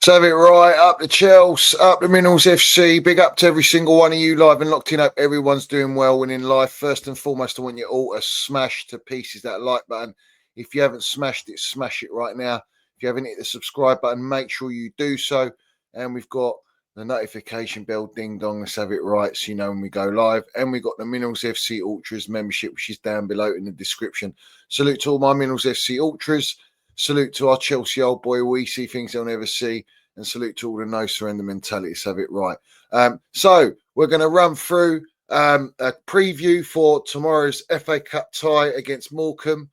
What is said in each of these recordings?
So have it right, up the Chelsea, up the Minerals FC, big up to every single one of you live and locked in. Hope everyone's doing well, winning life. First and foremost, I want you all to smash to pieces that like button. If you haven't smashed it, smash it right now. If you haven't hit the subscribe button, make sure you do so. And we've got the notification bell, ding dong, let's have it right so you know when we go live. And we've got the Minerals FC Ultras membership, which is down below in the description. Salute to all my Minerals FC Ultras. Salute to our Chelsea old boy. We see things they'll never see. And salute to all the no surrender mentality. Let's have it right. So we're going to run through a preview for tomorrow's FA Cup tie against Morecambe.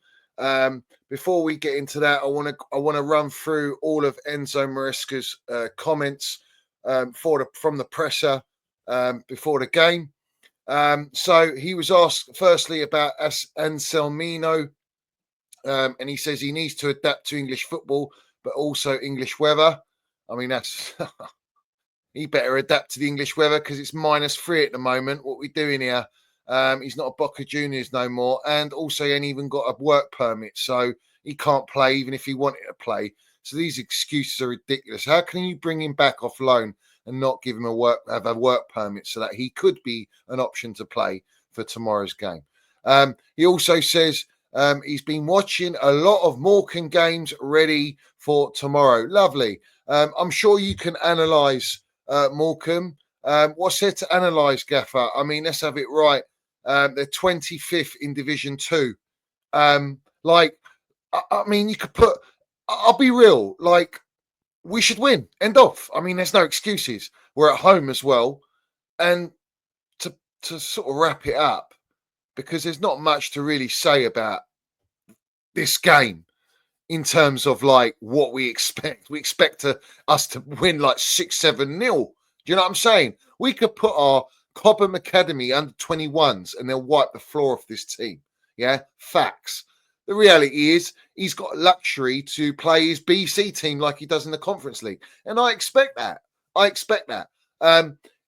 Before we get into that, I want to run through all of Enzo Maresca's comments from the presser before the game. So he was asked firstly about Anselmino, and he says he needs to adapt to English football, but also English weather. I mean, that's he better adapt to the English weather because it's -3 at the moment. What we're doing here, he's not a Boca Juniors no more, and also he ain't even got a work permit, so he can't play even if he wanted to play. So these excuses are ridiculous. How can you bring him back off loan and not give him have a work permit so that he could be an option to play for tomorrow's game? He also says he's been watching a lot of Morecambe games ready for tomorrow. Lovely. I'm sure you can analyse Morecambe. What's there to analyse, Gaffer? I mean, let's have it right. They're 25th in Division 2. I mean, you could put... I'll be real. Like, we should win. End off. I mean, there's no excuses. We're at home as well. And to sort of wrap it up, because there's not much to really say about this game. In terms of like what we expect us to win like 6-7-0. Do you know what I'm saying? We could put our Cobham Academy under 21s and they'll wipe the floor off this team. Yeah, facts. The reality is he's got luxury to play his BC team like he does in the Conference League, and I expect that.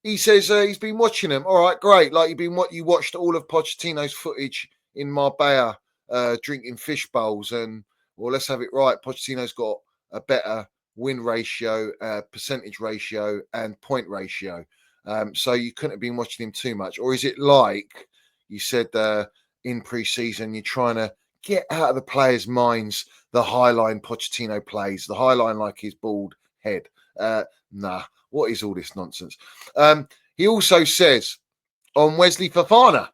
He says he's been watching them. All right, great. Like you watched all of Pochettino's footage in Marbella, drinking fish bowls and. Well, let's have it right. Pochettino's got a better win ratio, percentage ratio, and point ratio. So you couldn't have been watching him too much. Or is it like you said in pre-season, you're trying to get out of the players' minds the high line Pochettino plays, the high line like his bald head? Nah, what is all this nonsense? He also says on Wesley Fofana,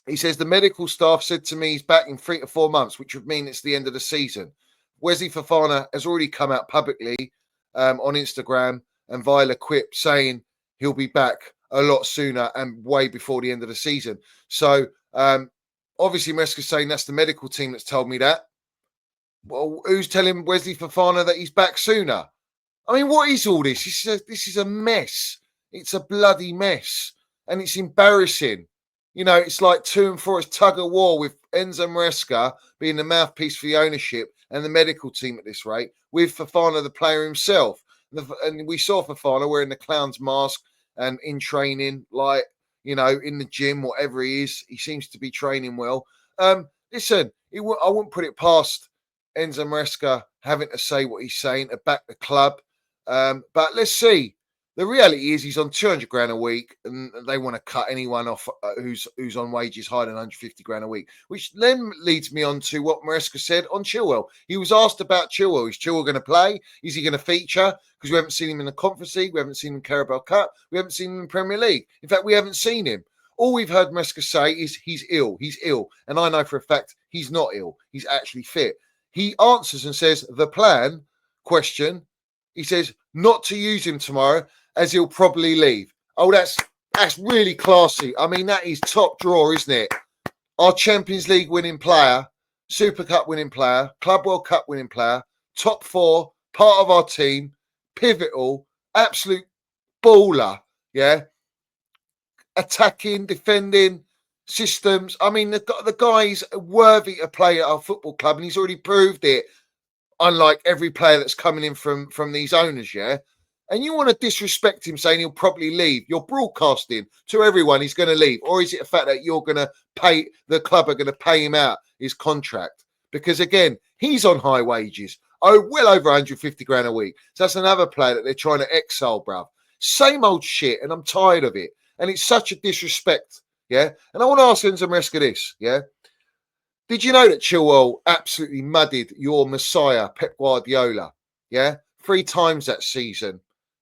he says, the medical staff said to me he's back in 3 to 4 months, which would mean it's the end of the season. Wesley Fofana has already come out publicly on Instagram and via the Quip saying he'll be back a lot sooner and way before the end of the season. So obviously Maresca's saying that's the medical team that's told me that. Well, who's telling Wesley Fofana that he's back sooner? I mean, what is all this? This is a mess. It's a bloody mess. And it's embarrassing. You know, it's like 2 and 4. It's tug of war with Enzo Maresca being the mouthpiece for the ownership and the medical team at this rate, with Fofana, the player himself. And we saw Fofana wearing the clown's mask and in training, like, you know, in the gym, whatever he is. He seems to be training well. Listen, I wouldn't put it past Enzo Maresca having to say what he's saying to back the club. But let's see. The reality is he's on 200 grand a week and they want to cut anyone off who's on wages higher than 150 grand a week, which then leads me on to what Maresca said on Chilwell. He was asked about Chilwell. Is Chilwell going to play? Is he going to feature? Because we haven't seen him in the Conference League. We haven't seen him in Carabao Cup. We haven't seen him in Premier League. In fact, we haven't seen him. All we've heard Maresca say is he's ill. He's ill. And I know for a fact he's not ill. He's actually fit. He answers and says, the plan, question, he says, not to use him tomorrow, as he'll probably leave. Oh, that's really classy. I mean, that is top drawer, isn't it? Our Champions League winning player, Super Cup winning player, Club World Cup winning player, top 4, part of our team, pivotal, absolute baller, yeah? Attacking, defending, systems. I mean, the guy's worthy to play at our football club, and he's already proved it, unlike every player that's coming in from these owners, yeah? And you want to disrespect him saying he'll probably leave. You're broadcasting to everyone he's going to leave. Or is it a fact that you're going to the club are going to pay him out his contract? Because again, he's on high wages. well over 150 grand a week. So that's another player that they're trying to exile, bruv. Same old shit, and I'm tired of it. And it's such a disrespect, yeah? And I want to ask Enzo Maresca this, yeah? Did you know that Chilwell absolutely muddied your messiah, Pep Guardiola, yeah? 3 times that season,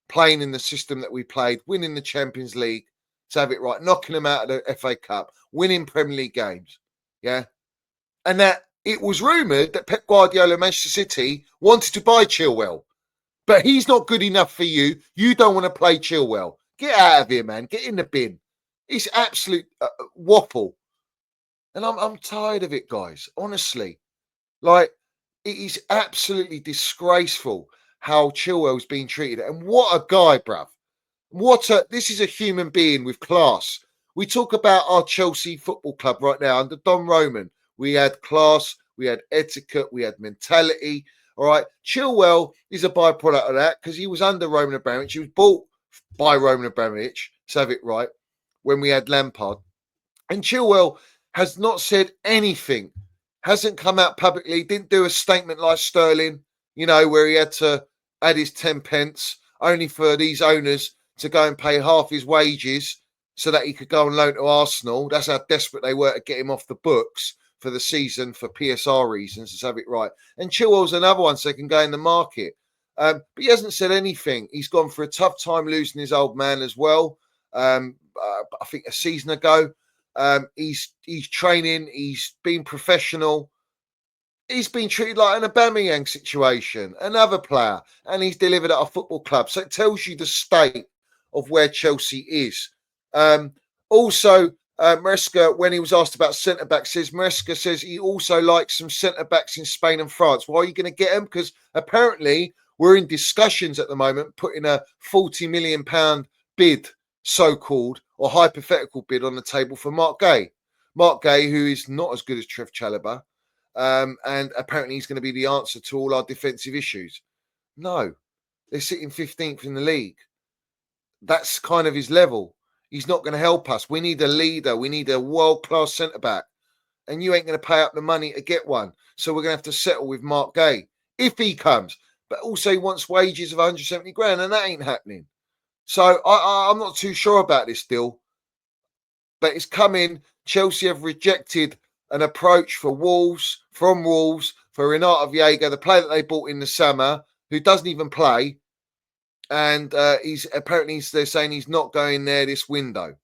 playing in the system that we played, winning the Champions League, to have it right, knocking them out of the FA Cup, winning Premier League games, yeah? And that it was rumoured that Pep Guardiola, Manchester City, wanted to buy Chilwell. But he's not good enough for you. You don't want to play Chilwell. Get out of here, man. Get in the bin. It's absolute waffle. And I'm tired of it, guys. Honestly. Like, it is absolutely disgraceful how Chilwell's been treated. And what a guy, bruv. This is a human being with class. We talk about our Chelsea Football Club right now under Don Roman. We had class, we had etiquette, we had mentality. All right. Chilwell is a byproduct of that because he was under Roman Abramovich. He was bought by Roman Abramovich, to have it right, when we had Lampard. And Chilwell has not said anything, hasn't come out publicly, didn't do a statement like Sterling, where he had to add his 10 pence, only for these owners to go and pay half his wages so that he could go on loan to Arsenal. That's how desperate they were to get him off the books for the season for PSR reasons, let's have it right. And Chilwell's another one, so they can go in the market. But he hasn't said anything. He's gone for a tough time losing his old man as well. I think a season ago. He's training. He's been professional. He's been treated like an Aubameyang situation, another player, and he's delivered at a football club. So it tells you the state of where Chelsea is. Also, Maresca, when he was asked about centre-backs, Maresca says he also likes some centre-backs in Spain and France. Why are you going to get them? Because apparently we're in discussions at the moment, putting a £40 million bid, so-called, or hypothetical bid on the table for Mark Gay. Mark Gay, who is not as good as Trev Chalobah, and apparently he's going to be the answer to all our defensive issues. No, they're sitting 15th in the league. That's kind of his level. He's not going to help us. We need a leader. We need a world-class centre-back. And you ain't going to pay up the money to get one. So we're going to have to settle with Mark Gay, if he comes. But also he wants wages of 170 grand, and that ain't happening. So I'm not too sure about this deal. But it's coming. Chelsea have rejected an approach from Wolves, for Renato Vieira, the player that they bought in the summer, who doesn't even play. And they're saying he's not going there this window.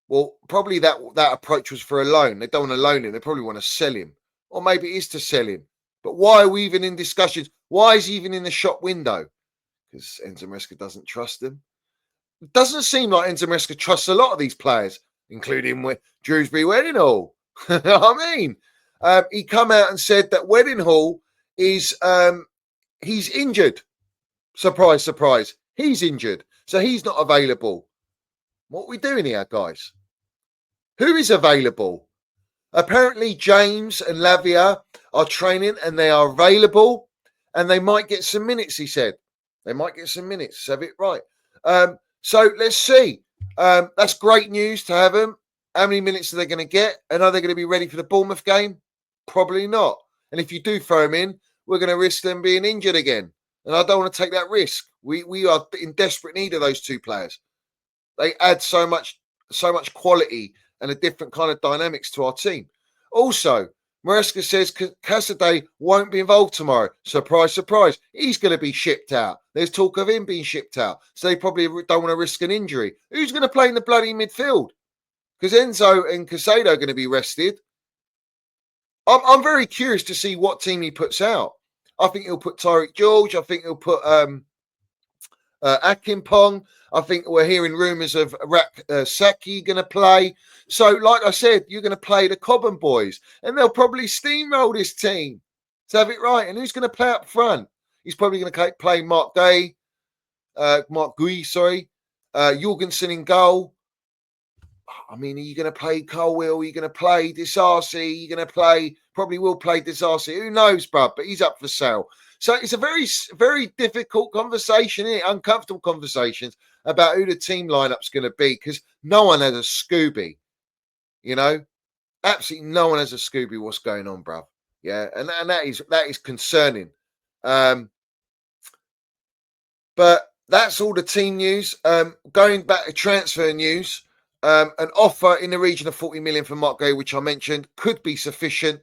Well, probably that approach was for a loan. They don't want to loan him. They probably want to sell him. Or maybe it is to sell him. But why are we even in discussions? Why is he even in the shop window? Because Enzo Maresca doesn't trust them. It doesn't seem like Enzo Maresca trusts a lot of these players, including Drewsbury Wedding Hall. I mean, he come out and said that Wedding Hall is he's injured. Surprise, surprise. He's injured. So he's not available. What are we doing here, guys? Who is available? Apparently, James and Lavia are training and they are available and they might get some minutes, he said. They might get some minutes. Have it right. So let's see. That's great news to have them. How many minutes are they going to get? And are they going to be ready for the Bournemouth game? Probably not. And if you do throw them in, we're going to risk them being injured again. And I don't want to take that risk. We are in desperate need of those two players. They add so much quality and a different kind of dynamics to our team. Also, Maresca says Casadei won't be involved tomorrow. Surprise, surprise. He's going to be shipped out. There's talk of him being shipped out. So they probably don't want to risk an injury. Who's going to play in the bloody midfield? Because Enzo and Casado are going to be rested. I'm very curious to see what team he puts out. I think he'll put Tyreek George. I think he'll put Akinpong. I think we're hearing rumours of Saki going to play. So, like I said, you're going to play the Cobham boys. And they'll probably steamroll this team. To have it right. And who's going to play up front? He's probably going to play Mark Gui, Jorgensen in goal. I mean, are you going to play Colwill? Are you going to play Disarcy? Are you going to play? Probably will play Disarcy. Who knows, bruv? But he's up for sale. So it's a very, very difficult conversation, uncomfortable conversations about who the team lineup's going to be because no one has a Scooby. Absolutely no one has a Scooby what's going on, bruv. Yeah, and that is concerning. But that's all the team news. Going back to transfer news, an offer in the region of 40 million for Mark Gay, which I mentioned, could be sufficient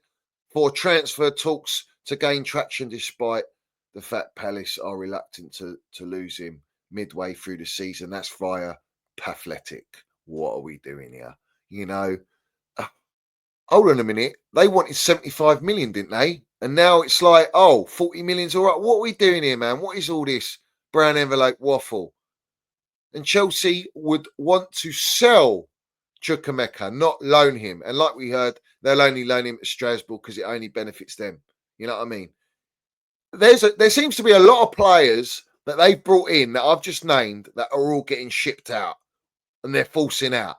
for transfer talks to gain traction, despite the fact Palace are reluctant to lose him midway through the season. That's via Pathletic. What are we doing here? You know, hold on a minute. They wanted 75 million, didn't they? And now it's like, oh, 40 million's all right. What are we doing here, man? What is all this brown envelope waffle? And Chelsea would want to sell Chukwuemeka, not loan him. And like we heard, they'll only loan him to Strasbourg because it only benefits them. You know what I mean? There seems to be a lot of players that they've brought in that I've just named that are all getting shipped out and they're forcing out.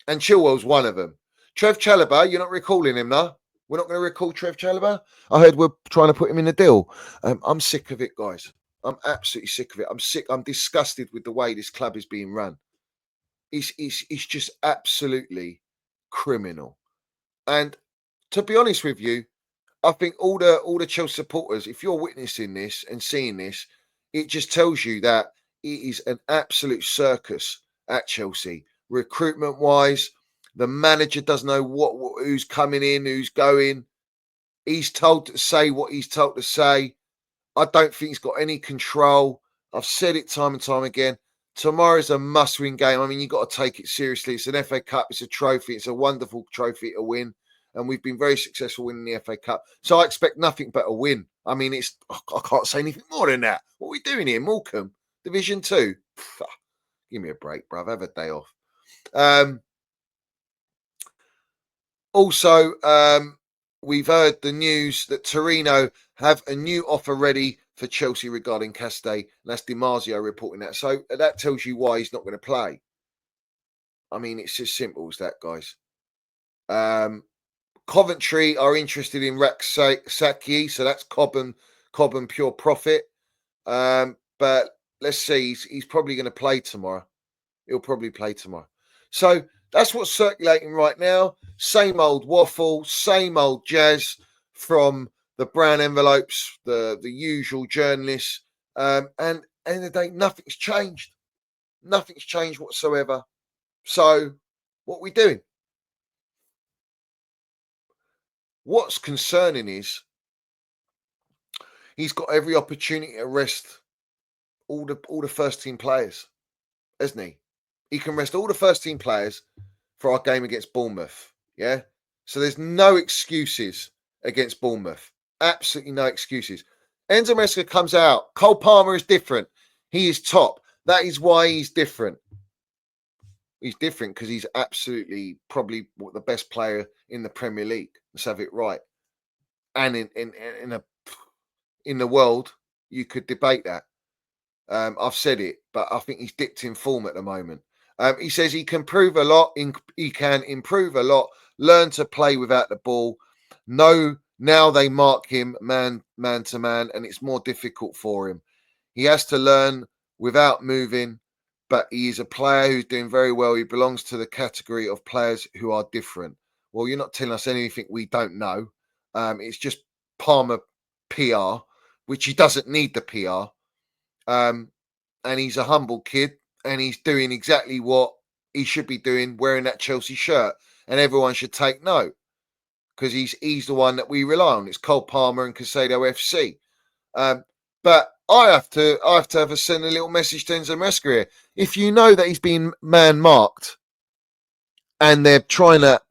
And Chilwell's one of them. Trev Chalobah, you're not recalling him, no? We're not going to recall Trev Chalobah? I heard we're trying to put him in the deal. I'm sick of it, guys. I'm absolutely sick of it. I'm sick. I'm disgusted with the way this club is being run. It's just absolutely criminal. And to be honest with you, I think all the Chelsea supporters, if you're witnessing this and seeing this, it just tells you that it is an absolute circus at Chelsea. Recruitment wise, the manager doesn't know who's coming in, who's going. He's told to say what he's told to say. I don't think he's got any control. I've said it time and time again. Tomorrow's a must-win game. I mean, you've got to take it seriously. It's an FA Cup. It's a trophy. It's a wonderful trophy to win. And we've been very successful winning the FA Cup. So I expect nothing but a win. I mean, I can't say anything more than that. What are we doing here? Morecambe, Division 2. Give me a break, bruv. Have a day off. Also, we've heard the news that Torino have a new offer ready for Chelsea regarding Castell, and that's DiMarzio reporting that. So that tells you why he's not going to play. I mean, it's as simple as that, guys. Coventry are interested in Saki, so that's Cobham pure profit. But let's see, he's probably going to play tomorrow. He'll probably play tomorrow. So that's what's circulating right now. Same old waffle, same old jazz from the brown envelopes, the usual journalists. And at the end of the day, nothing's changed. Nothing's changed whatsoever. So what are we doing? What's concerning is he's got every opportunity to rest all the first team players, hasn't he? He can rest all the first team players for our game against Bournemouth. Yeah. So there's no excuses against Bournemouth. Absolutely no excuses. Enzo Maresca comes out. Cole Palmer is different. He is top. That is why he's different. He's different because he's absolutely probably the best player in the Premier League. Let's have it right. And in the world, you could debate that. I've said it, but I think he's dipped in form at the moment. He says he can improve a lot. He can improve a lot. Learn to play without the ball. No, now they mark him man to man, and it's more difficult for him. He has to learn without moving, but he is a player who's doing very well. He belongs to the category of players who are different. Well, you're not telling us anything we don't know. It's just Palmer PR, which he doesn't need the PR. And he's a humble kid, and he's doing exactly what he should be doing, wearing that Chelsea shirt. And everyone should take note because he's the one that we rely on. It's Cole Palmer and Casado FC. But I have to send a little message to Enzo Maresca here. If you know that he's been man marked, and they're trying to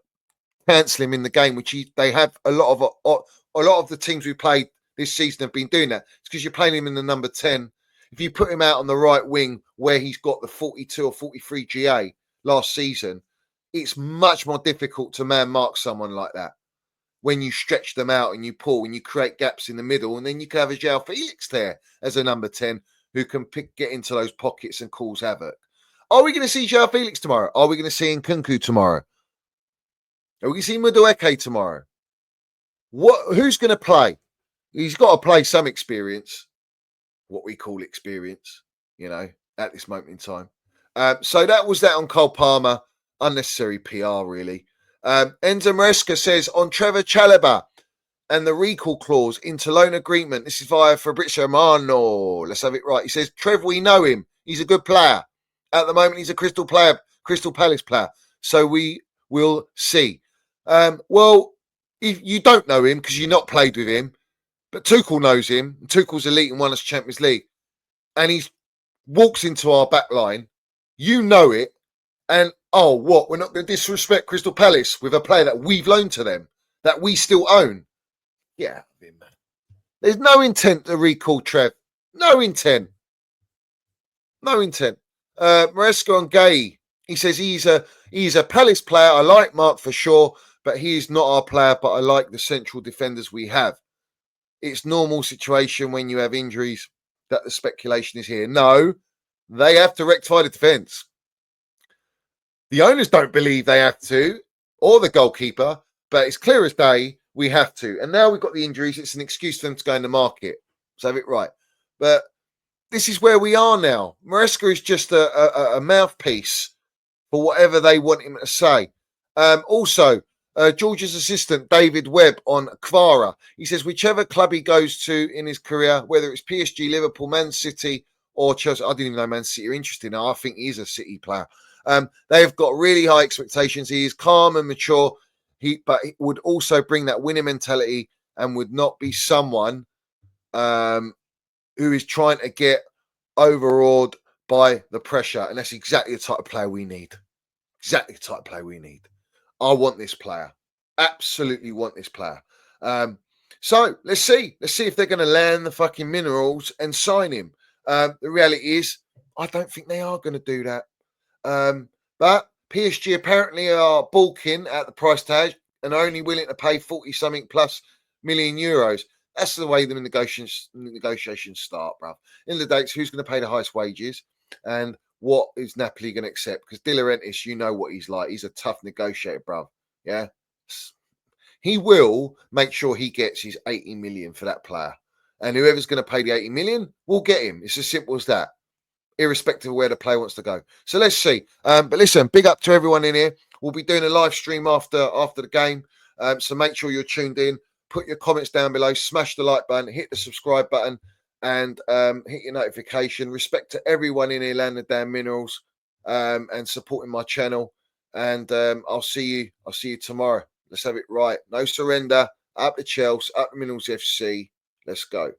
cancel him in the game, which they have a lot of the teams we played this season have been doing that. It's because you're playing him in the number 10. If you put him out on the right wing where he's got the 42 or 43 GA last season, it's much more difficult to man mark someone like that when you stretch them out and you pull and you create gaps in the middle. And then you can have a João Felix there as a number 10 who can get into those pockets and cause havoc. Are we going to see João Felix tomorrow? Are we going to see Nkunku tomorrow? Are we going to see Madueke tomorrow? Who's going to play? He's got to play some experience. What we call experience, at this moment in time. So that was that on Cole Palmer. Unnecessary PR, really. Enzo Maresca says on Trevor Chalobah, and the recall clause into loan agreement. This is via Fabrizio Romano. Let's have it right. He says, Trev, we know him. He's a good player. At the moment, he's a Crystal Palace player. So we will see. Well, if you don't know him because you've not played with him, but Tuchel knows him. Tuchel's elite and won us Champions League. And he walks into our back line. You know it. And, oh, what? We're not going to disrespect Crystal Palace with a player that we've loaned to them, that we still own. Yeah, man. There's no intent to recall Trev. No intent. No intent. Maresca on Gay. He says he's a Palace player. I like Mark for sure, but he is not our player. But I like the central defenders we have. It's normal situation when you have injuries that the speculation is here. No, they have to rectify the defence. The owners don't believe they have to, or the goalkeeper, but it's clear as day we have to. And now we've got the injuries. It's an excuse for them to go in the market. So have it right. But this is where we are now. Maresca is just a mouthpiece for whatever they want him to say. Also, George's assistant, David Webb, on Kvara. He says, whichever club he goes to in his career, whether it's PSG, Liverpool, Man City, or Chelsea. I didn't even know Man City are interested now. I think he is a City player. They've got really high expectations. He is calm and mature. But he would also bring that winning mentality and would not be someone who is trying to get overawed by the pressure. And that's exactly the type of player we need. Exactly the type of player we need. I want this player. Absolutely want this player. So let's see. Let's see if they're going to land the fucking minerals and sign him. The reality is, I don't think they are going to do that. But PSG apparently are balking at the price tag and are only willing to pay 40-something plus million euros. That's the way the negotiations start, bruv. In the dates, who's going to pay the highest wages and what is Napoli going to accept? Because De Laurentiis, you know what he's like. He's a tough negotiator, bruv. Yeah. He will make sure he gets his 80 million for that player. And whoever's going to pay the 80 million will get him. It's as simple as that, irrespective of where the player wants to go. So let's see. But listen, big up to everyone in here. We'll be doing a live stream after the game. So make sure you're tuned in. Put your comments down below. Smash the like button. Hit the subscribe button. And hit your notification. Respect to everyone in here, Land the Damn Minerals, and supporting my channel. And I'll see you tomorrow. Let's have it right. No surrender. Up the Chelsea. Up the Minerals FC. Let's go.